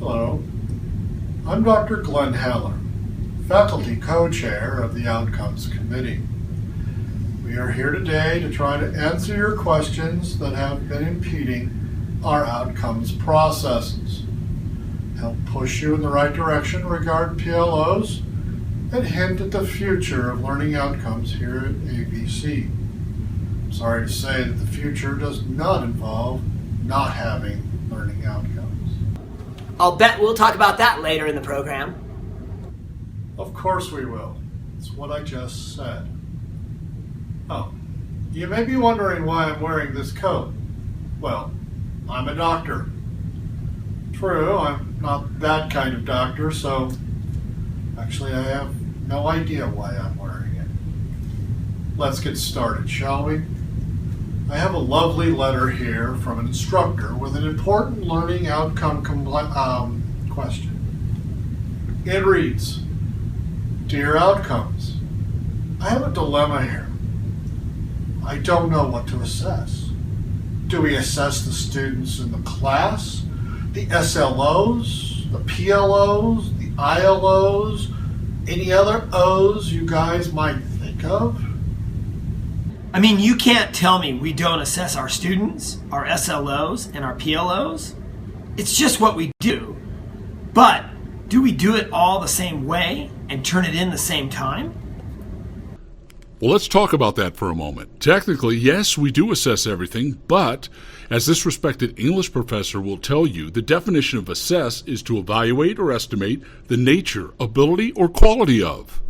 Hello, I'm Dr. Glenn Haller, Faculty Co-Chair of the Outcomes Committee. We are here today to try to answer your questions that have been impeding our outcomes processes, help push you in the right direction regarding PLOs, and hint at the future of learning outcomes here at ABC. I'm sorry to say that the future does not involve not having learning outcomes. I'll bet we'll talk about that later in the program. Of course we will. It's what I just said. Oh, you may be wondering why I'm wearing this coat. Well, I'm a doctor. True, I'm not that kind of doctor, so actually I have no idea why I'm wearing it. Let's get started, shall we? I have a lovely letter here from an instructor with an important learning outcome question. It reads, "Dear Outcomes, I have a dilemma here. I don't know what to assess. Do we assess the students in the class, the SLOs, the PLOs, the ILOs, any other O's you guys might think of?" I mean, you can't tell me we don't assess our students, our SLOs, and our PLOs. It's just what we do. But do we do it all the same way and turn it in the same time? Well, let's talk about that for a moment. Technically, yes, we do assess everything, but as this respected English professor will tell you, the definition of assess is to evaluate or estimate the nature, ability, or quality of.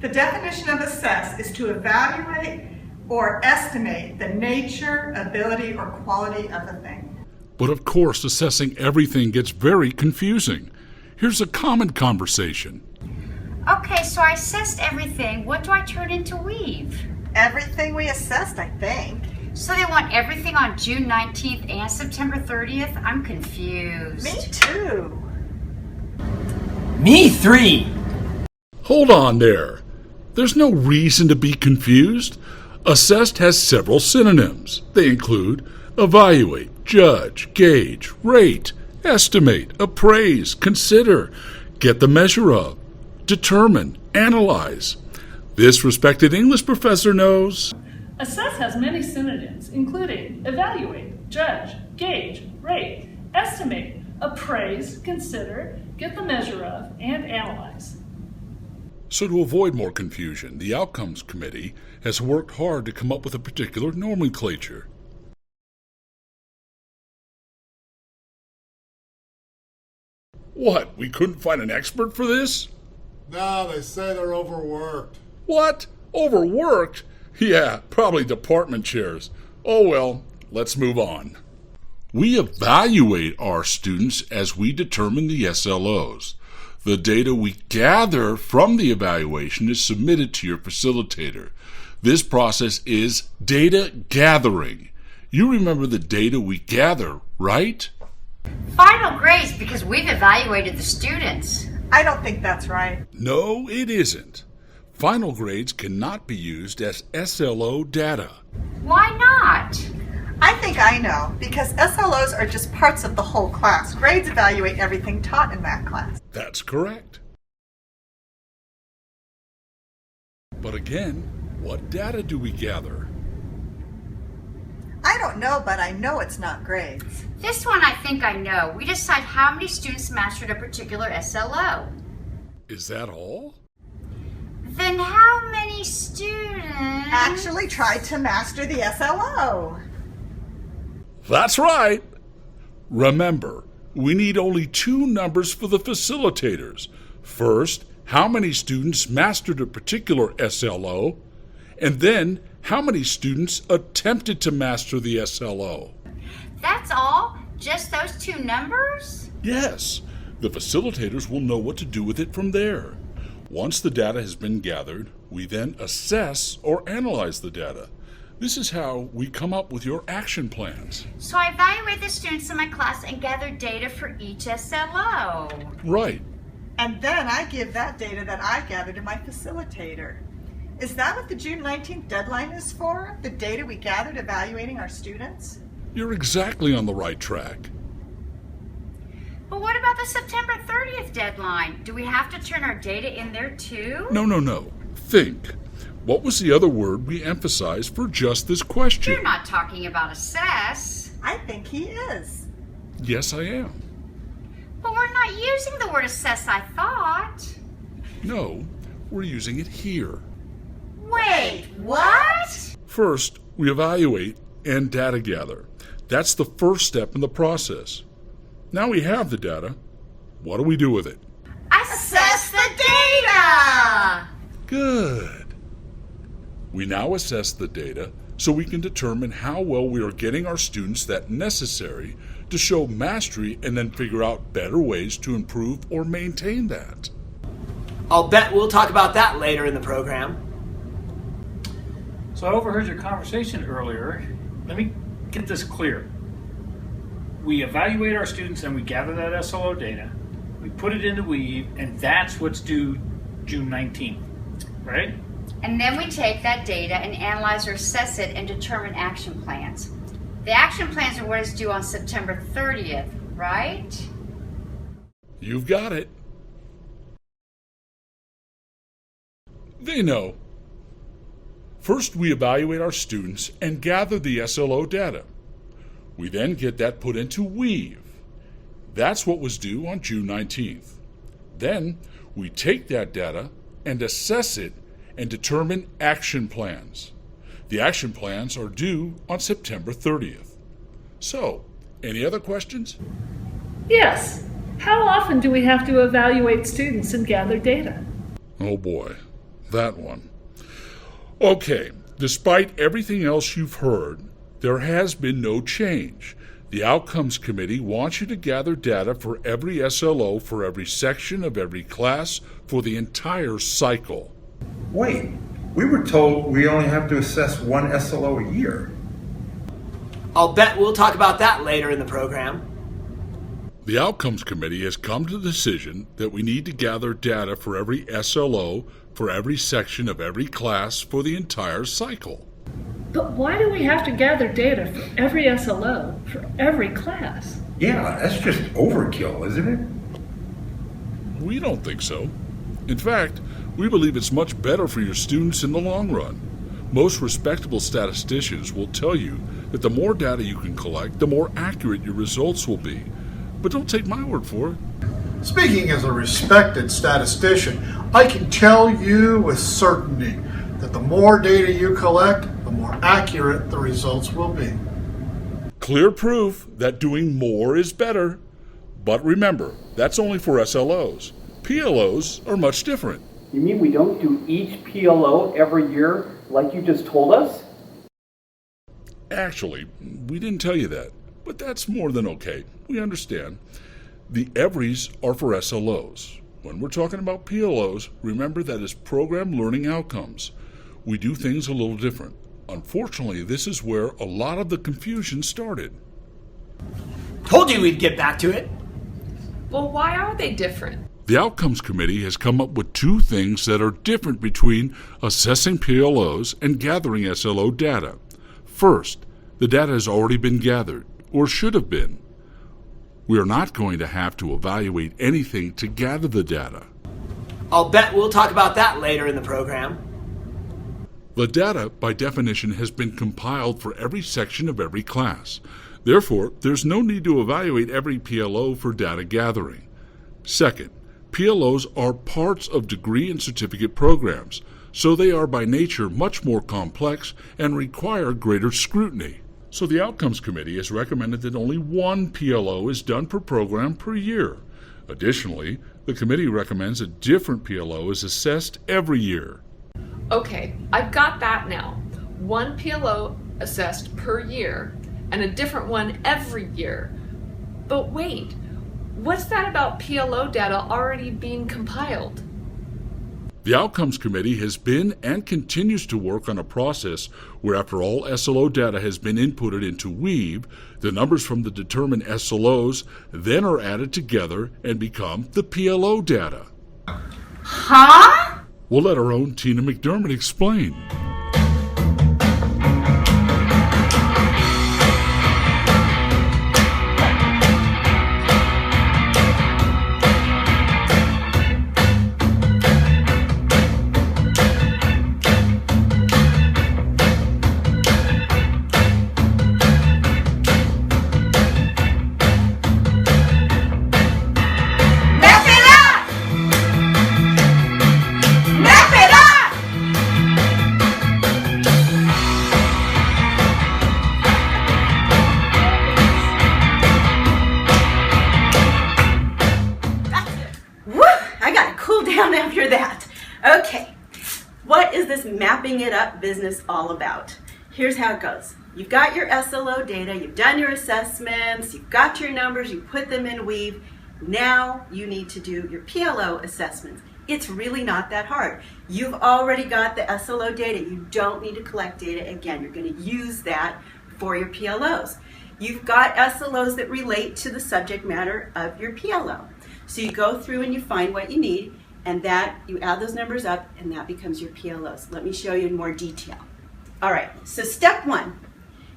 The definition of assess is to evaluate or estimate the nature, ability, or quality of a thing. But of course, assessing everything gets very confusing. Here's a common conversation. Okay, so I assessed everything. What do I turn into weave? Everything we assessed, I think. So they want everything on June 19th and September 30th? I'm confused. Me too. Me 3. Hold on there. There's no reason to be confused. Assessed has several synonyms. They include evaluate, judge, gauge, rate, estimate, appraise, consider, get the measure of, determine, analyze. This respected English professor knows. Assess has many synonyms, including evaluate, judge, gauge, rate, estimate, appraise, consider, get the measure of, and analyze. So to avoid more confusion, the Outcomes Committee has worked hard to come up with a particular nomenclature. What, we couldn't find an expert for this? No, they say they're overworked. What? Overworked? Yeah, probably department chairs. Oh well, let's move on. We evaluate our students as we determine the SLOs. The data we gather from the evaluation is submitted to your facilitator. This process is data gathering. You remember the data we gather, right? Final grades because we've evaluated the students. I don't think that's right. No, it isn't. Final grades cannot be used as SLO data. Why not? I think I know, because SLOs are just parts of the whole class. Grades evaluate everything taught in that class. That's correct. But again, what data do we gather? I don't know, but I know it's not grades. This one I think I know. We decide how many students mastered a particular SLO. Is that all? Then how many students Actually tried to master the SLO. That's right. Remember, we need only two numbers for the facilitators. First, how many students mastered a particular SLO, and then how many students attempted to master the SLO. That's all? Just those two numbers? Yes, the facilitators will know what to do with it from there. Once the data has been gathered, we then assess or analyze the data. This is how we come up with your action plans. So I evaluate the students in my class and gather data for each SLO. Right. And then I give that data that I gathered to my facilitator. Is that what the June 19th deadline is for? The data we gathered evaluating our students? You're exactly on the right track. But But what about the September 30th deadline? Do we have to turn our data in there too? No. Think. What was the other word we emphasized for just this question? You're not talking about assess. I think he is. Yes, I am. But we're not using the word assess, I thought. No, we're using it here. Wait, what? First, we evaluate and data gather. That's the first step in the process. Now we have the data. What do we do with it? Assess the data! Good. We now assess the data so we can determine how well we are getting our students that necessary to show mastery and then figure out better ways to improve or maintain that. I'll bet we'll talk about that later in the program. So I overheard your conversation earlier. Let me get this clear. We evaluate our students and we gather that SLO data. We put it into Weave, and that's what's due June 19th, right? And then we take that data and analyze or assess it and determine action plans. The action plans are what is due on September 30th, right? You've got it. They know. First, we evaluate our students and gather the SLO data. We then get that put into Weave. That's what was due on June 19th. Then, we take that data and assess it and determine action plans. The action plans are due on September 30th. So, any other questions? Yes. How often do we have to evaluate students and gather data? Oh boy, that one. Okay, despite everything else you've heard, there has been no change. The Outcomes Committee wants you to gather data for every SLO for every section of every class for the entire cycle. Wait, we were told we only have to assess one SLO a year. I'll bet we'll talk about that later in the program. The Outcomes Committee has come to the decision that we need to gather data for every SLO for every section of every class for the entire cycle. But why do we have to gather data for every SLO, for every class? Yeah, that's just overkill, isn't it? We don't think so. In fact, we believe it's much better for your students in the long run. Most respectable statisticians will tell you that the more data you can collect, the more accurate your results will be. But don't take my word for it. Speaking as a respected statistician, I can tell you with certainty that the more data you collect, the more accurate the results will be. Clear proof that doing more is better. But remember, that's only for SLOs. PLOs are much different. You mean we don't do each PLO every year like you just told us? Actually, we didn't tell you that, but that's more than okay. We understand. The everys are for SLOs. When we're talking about PLOs, remember that is program learning outcomes. We do things a little different. Unfortunately, this is where a lot of the confusion started. Told you we'd get back to it. Well, why are they different? The Outcomes Committee has come up with two things that are different between assessing PLOs and gathering SLO data. First, the data has already been gathered, or should have been. We are not going to have to evaluate anything to gather the data. I'll bet we'll talk about that later in the program. The data, by definition, has been compiled for every section of every class. Therefore, there's no need to evaluate every PLO for data gathering. Second, PLOs are parts of degree and certificate programs, so they are by nature much more complex and require greater scrutiny. So the Outcomes Committee has recommended that only one PLO is done per program per year. Additionally, the committee recommends a different PLO is assessed every year. Okay, I've got that now. One PLO assessed per year and a different one every year. But wait, what's that about PLO data already being compiled? The Outcomes Committee has been and continues to work on a process where after all SLO data has been inputted into Weave, the numbers from the determined SLOs then are added together and become the PLO data. Huh? We'll let our own Tina McDermott explain. hear that. Okay, what is this mapping it up business all about? Here's how it goes. You've got your SLO data, you've done your assessments, you've got your numbers, you put them in Weave. Now you need to do your PLO assessments. It's really not that hard. You've already got the SLO data. You don't need to collect data again. You're going to use that for your PLOs. You've got SLOs that relate to the subject matter of your PLO. So you go through and you find what you need, and that you add those numbers up, and that becomes your PLOs. Let me show you in more detail. All right, so step one,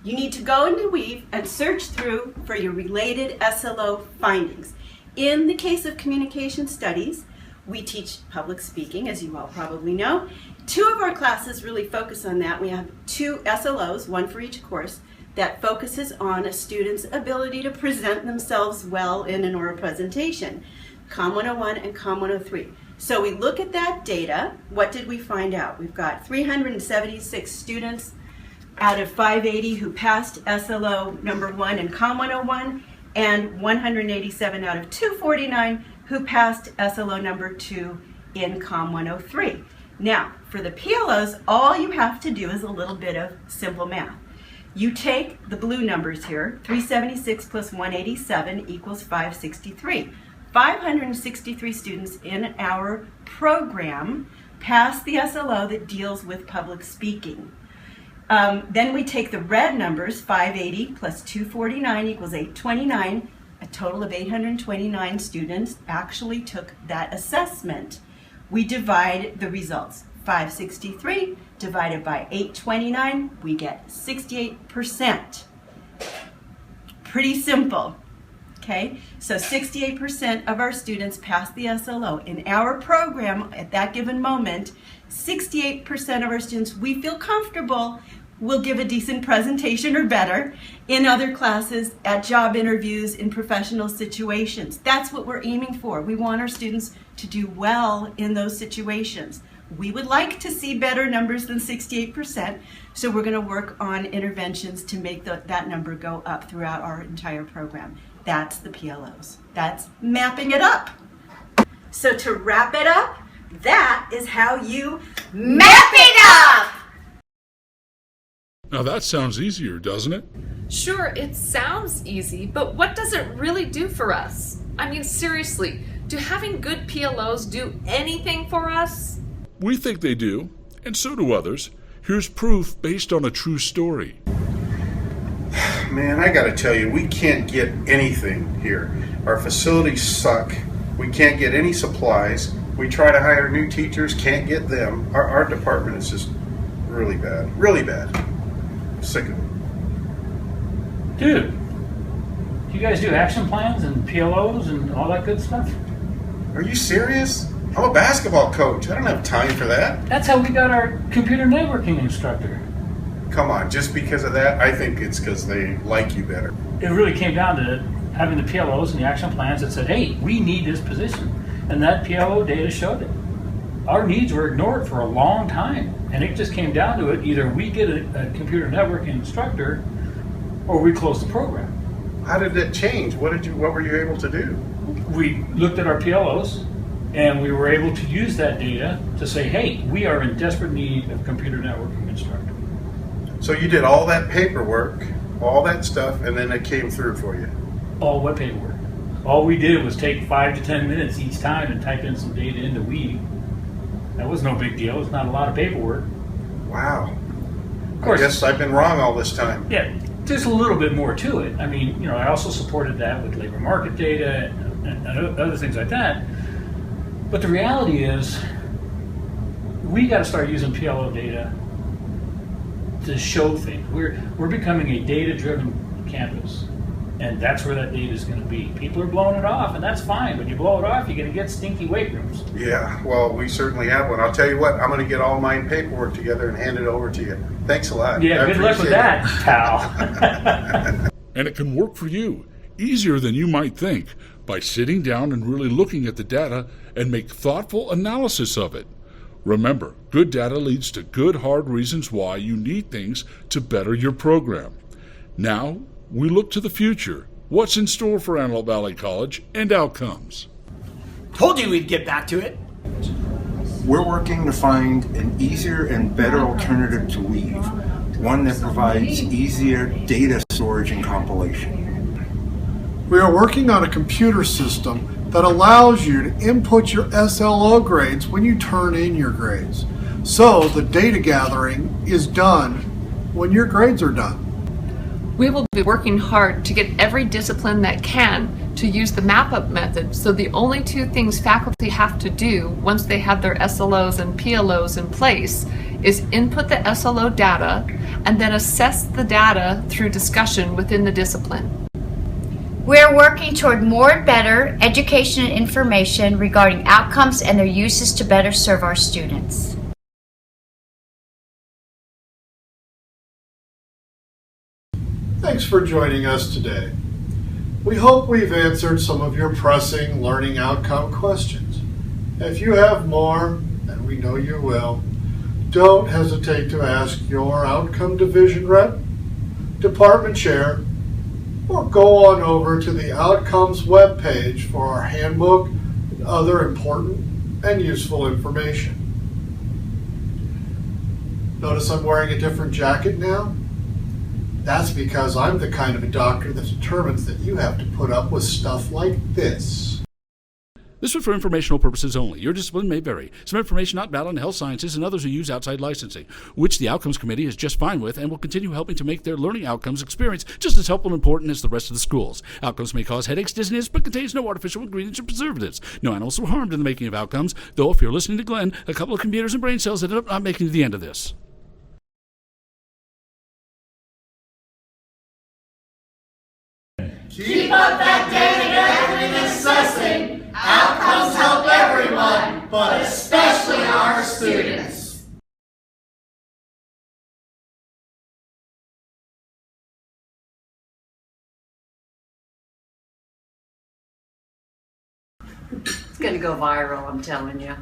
you need to go into Weave and search through for your related SLO findings. In the case of communication studies, we teach public speaking, as you all probably know. 2 of our classes really focus on that. We have 2 SLOs, one for each course, that focuses on a student's ability to present themselves well in an oral presentation, Com 101 and Com 103. So we look at that data. What did we find out? We've got 376 students out of 580 who passed SLO number 1 in Com 101, and 187 out of 249 who passed SLO number 2 in Com 103. Now, for the PLOs, all you have to do is a little bit of simple math. You take the blue numbers here, 376 plus 187 equals 563. 563 students in our program pass the SLO that deals with public speaking. Then we take the red numbers, 580 plus 249 equals 829. A total of 829 students actually took that assessment. We divide the results. 563 divided by 829, we get 68%. Pretty simple, okay? So 68% of our students pass the SLO. In our program, at that given moment, 68% of our students, we feel comfortable will give a decent presentation or better in other classes, at job interviews, in professional situations. That's what we're aiming for. We want our students to do well in those situations. We would like to see better numbers than 68%, so we're going to work on interventions to make that number go up throughout our entire program. That's the PLOs. That's mapping it up. So to wrap it up, that is how you map it up! Now that sounds easier, doesn't it? Sure, it sounds easy, but what does it really do for us? I mean, seriously, do having good PLOs do anything for us? We think they do, and so do others. Here's proof based on a true story. Man, I gotta tell you, we can't get anything here. Our facilities suck. We can't get any supplies. We try to hire new teachers, can't get them. Our department is just really bad. Really bad. I'm sick of it. Dude, you guys do action plans and PLOs and all that good stuff? Are you serious? I'm a basketball coach. I don't have time for that. That's how we got our computer networking instructor. Come on, just because of that? I think it's because they like you better. It really came down to having the PLOs and the action plans that said, hey, we need this position. And that PLO data showed it. Our needs were ignored for a long time. And it just came down to it, either we get a computer networking instructor or we close the program. How did it change? What were you able to do? We looked at our PLOs and we were able to use that data to say, hey, we are in desperate need of computer networking instructor. So you did all that paperwork, all that stuff, and then it came through for you? All what paperwork? All we did was take 5 to 10 minutes each time and type in some data into Weave. That was no big deal. It's not a lot of paperwork. Wow. Of course, I guess I've been wrong all this time. Yeah, there's a little bit more to it. I mean, I also supported that with labor market data and other things like that. But the reality is, we got to start using PLO data to show things. We're becoming a data-driven campus, and that's where that data is going to be. People are blowing it off, and that's fine. When you blow it off, you're going to get stinky weight rooms. Yeah, well, we certainly have one. I'll tell you what, I'm going to get all my paperwork together and hand it over to you. Thanks a lot. Yeah, good luck with that, pal. And it can work for you, easier than you might think, by sitting down and really looking at the data and make thoughtful analysis of it. Remember, good data leads to good hard reasons why you need things to better your program. Now, we look to the future. What's in store for Antelope Valley College and Outcomes? Told you we'd get back to it. We're working to find an easier and better alternative to Weave, one that provides easier data storage and compilation. We are working on a computer system that allows you to input your SLO grades when you turn in your grades. So the data gathering is done when your grades are done. We will be working hard to get every discipline that can to use the map-up method, so the only two things faculty have to do once they have their SLOs and PLOs in place is input the SLO data and then assess the data through discussion within the discipline. We're working toward more and better education and information regarding outcomes and their uses to better serve our students. Thanks for joining us today. We hope we've answered some of your pressing learning outcome questions. If you have more, and we know you will, don't hesitate to ask your outcome division rep, department chair, or go on over to the Outcomes webpage for our handbook and other important and useful information. Notice I'm wearing a different jacket now? That's because I'm the kind of a doctor that determines that you have to put up with stuff like this. This was for informational purposes only. Your discipline may vary. Some information not valid in health sciences and others who use outside licensing, which the Outcomes Committee is just fine with and will continue helping to make their learning outcomes experience just as helpful and important as the rest of the schools. Outcomes may cause headaches, dizziness, but contains no artificial ingredients or preservatives. No animals were harmed in the making of Outcomes, though if you're listening to Glenn, a couple of computers and brain cells ended up not making it to the end of this. Keep up that data gathering and assessing. Outcomes help everyone, but especially our students. It's going to go viral, I'm telling you.